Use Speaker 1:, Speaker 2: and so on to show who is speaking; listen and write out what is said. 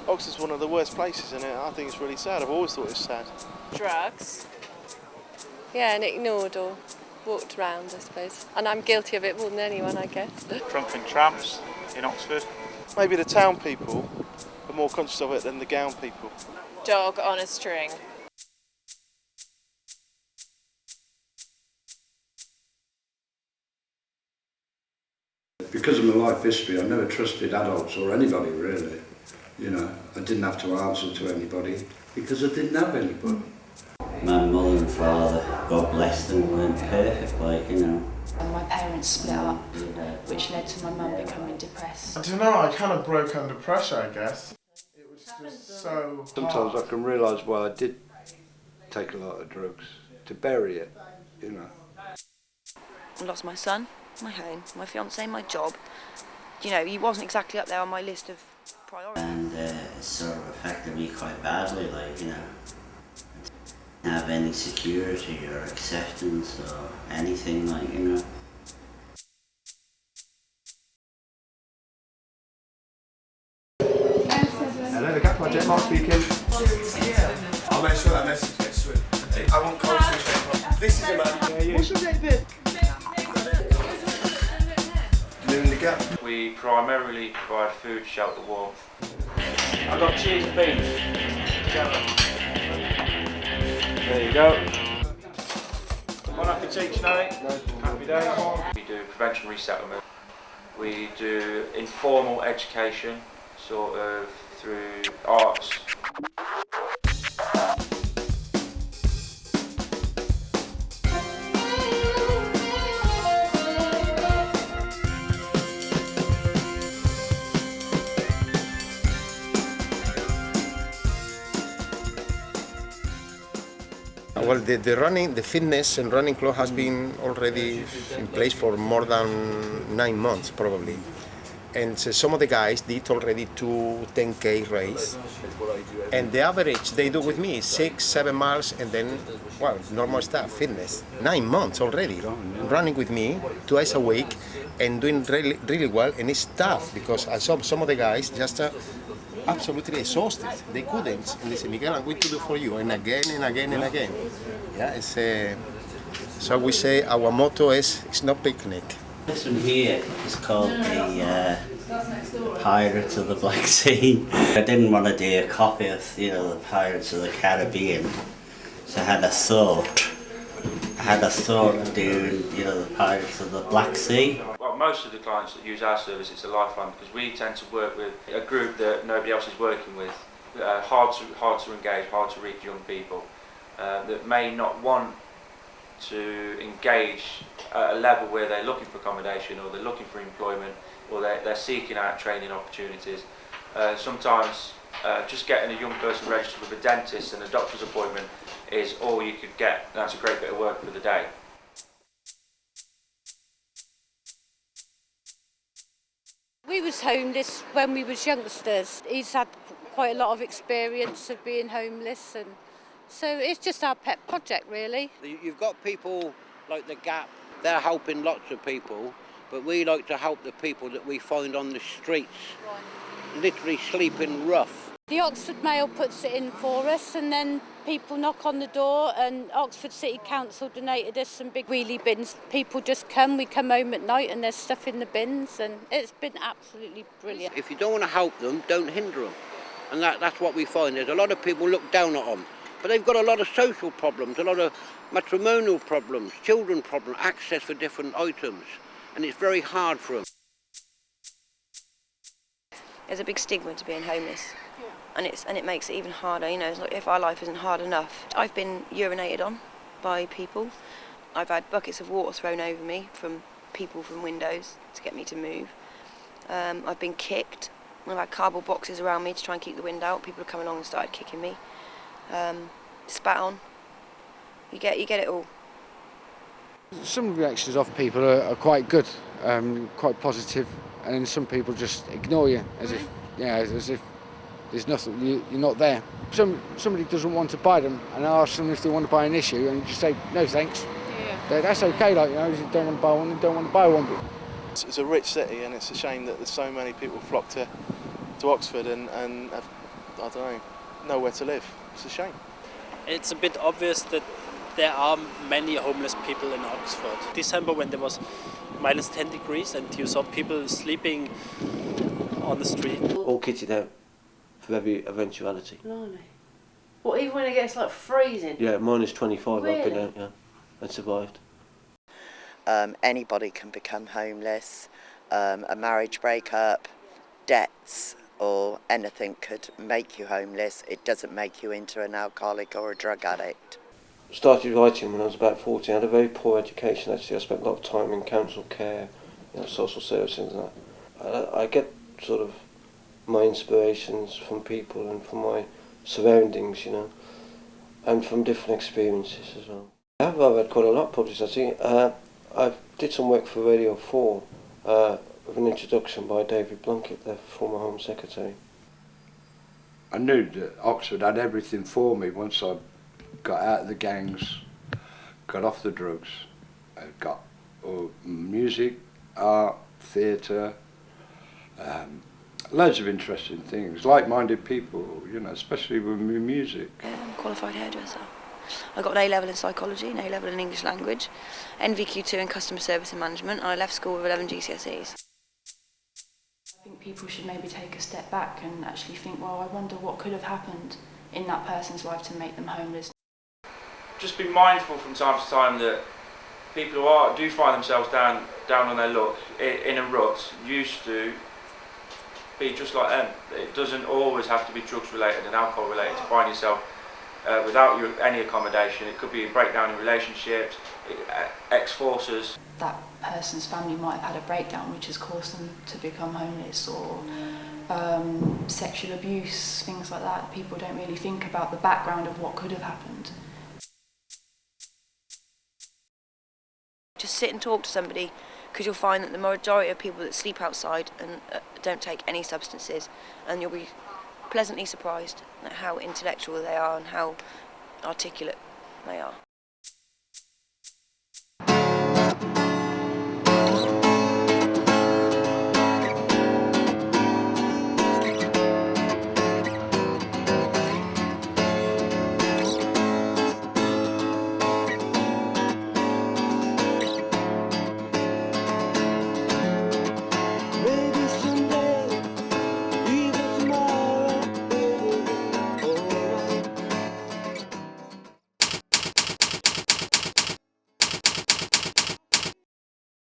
Speaker 1: Oxford's one of the worst places, and I think it's really sad. I've always thought it's sad.
Speaker 2: Drugs.
Speaker 3: Yeah, and ignored or walked around, I suppose. And I'm guilty of it more than anyone, I guess.
Speaker 4: Drunken tramps in Oxford.
Speaker 1: Maybe the town people are more conscious of it than the gown people.
Speaker 2: Dog on a string.
Speaker 5: Because of my life history, I never trusted adults or anybody really. You know, I didn't have to answer to anybody because I didn't have anybody.
Speaker 6: My mother and father, God bless them, weren't perfect, like, you know.
Speaker 7: My parents split up, which led to my mum becoming depressed.
Speaker 8: I don't know, I kind of broke under pressure, I guess. It was just so
Speaker 5: Sometimes I can realise why I did take a lot of drugs, to bury it, you know.
Speaker 9: I lost my son, my home, my fiancé, my job. You know, he wasn't exactly up there on my list of priorities.
Speaker 6: And it sort of affected me quite badly, like, you know. Didn't have any security or acceptance or anything, like, you know.
Speaker 10: Hello, the Gap Project, Mark speaking.
Speaker 8: I'll make sure that message gets through. I want culture. This is a man.
Speaker 1: What's your name, Ben?
Speaker 8: Living the Gap.
Speaker 4: We primarily provide food, shelter, warmth. I've got cheese and beans. There you go. One I can teach, no? Happy days. We do prevention resettlement. We do informal education, sort of through arts.
Speaker 10: Well, the fitness and running club has been already in place for more than 9 months, probably. And so some of the guys did already 2 10K race. And the average they do with me is 6-7 miles, and then, well, normal stuff, fitness. 9 months already, running with me twice a week and doing really, really well. And it's tough because I saw some of the guys just absolutely exhausted. They couldn't. And they said, Miguel, I'm going to do for you. And again and again and again. Yeah, it's so we say our motto is, it's not picnic.
Speaker 6: This one here is called the Pirates of the Black Sea. I didn't want to do a copy of, you know, the Pirates of the Caribbean, so I had a thought of doing, you know, the Pirates of the Black Sea.
Speaker 4: Well, most of the clients that use our service, it's a lifeline because we tend to work with a group that nobody else is working with. Hard to engage, hard to reach young people that may not want to engage at a level where they're looking for accommodation or they're looking for employment or they're seeking out training opportunities. Sometimes just getting a young person registered with a dentist and a doctor's appointment is all you could get. That's a great bit of work for the day.
Speaker 3: We was homeless when we was youngsters. He's had quite a lot of experience of being homeless, and so it's just our pet project, really.
Speaker 11: You've got people like the Gap, they're helping lots of people, but we like to help the people that we find on the streets, literally sleeping rough.
Speaker 3: The Oxford Mail puts it in for us, and then people knock on the door, and Oxford City Council donated us some big wheelie bins. People just come, we come home at night and there's stuff in the bins, and it's been absolutely brilliant.
Speaker 11: If you don't want to help them, don't hinder them. And that's what we find. There's a lot of people look down at them, but they've got a lot of social problems, a lot of matrimonial problems, children problems, access for different items, and it's very hard for them.
Speaker 9: There's a big stigma to being homeless, and it makes it even harder. You know, it's like if our life isn't hard enough. I've been urinated on by people. I've had buckets of water thrown over me from people from windows to get me to move. I've been kicked. I've had cardboard boxes around me to try and keep the wind out. People have come along and started kicking me. Spat on. You get it all.
Speaker 12: Some reactions of people are quite good, quite positive, and then some people just ignore you as if there's nothing, you're not there. Somebody doesn't want to buy them, and I ask them if they want to buy an issue, and you just say no thanks. Yeah. That's okay, like, you know, if you don't want to buy one, then don't want to buy one.
Speaker 1: It's a rich city, and it's a shame that there's so many people flock to Oxford and have don't know, nowhere to live. It's a shame.
Speaker 13: It's a bit obvious that there are many homeless people in Oxford. December, when there was minus 10 degrees and you saw people sleeping on the street.
Speaker 14: All kitted out for every eventuality.
Speaker 15: Blimey. What, even when it gets like freezing?
Speaker 14: Yeah, minus 25
Speaker 15: Really?
Speaker 14: I've been out, yeah, and survived.
Speaker 16: Anybody can become homeless. A marriage breakup, debts, or anything could make you homeless. It doesn't make you into an alcoholic or a drug addict.
Speaker 14: Started writing when I was about 14. I had a very poor education actually. I spent a lot of time in council care, social services and that. I get sort of my inspirations from people and from my surroundings, and from different experiences as well. I've read quite a lot of publicity. I did some work for Radio 4 with an introduction by David Blunkett, the former Home Secretary.
Speaker 5: I knew that Oxford had everything for me once I got out of the gangs, got off the drugs, got music, art, theatre, loads of interesting things, like-minded people, especially with music.
Speaker 9: I'm a qualified hairdresser. I got an A-level in psychology, an A-level in English language, NVQ2 in customer service and management, and I left school with 11 GCSEs.
Speaker 7: I think people should maybe take a step back and actually think, well, I wonder what could have happened in that person's life to make them homeless.
Speaker 4: Just be mindful from time to time that people who do find themselves down on their luck, in a rut, used to be just like them. It doesn't always have to be drugs related and alcohol related to find yourself without any accommodation. It could be a breakdown in relationships, ex-forces.
Speaker 7: That person's family might have had a breakdown which has caused them to become homeless, or sexual abuse, things like that. People don't really think about the background of what could have happened.
Speaker 9: Just sit and talk to somebody, because you'll find that the majority of people that sleep outside and don't take any substances, and you'll be pleasantly surprised at how intellectual they are and how articulate they are.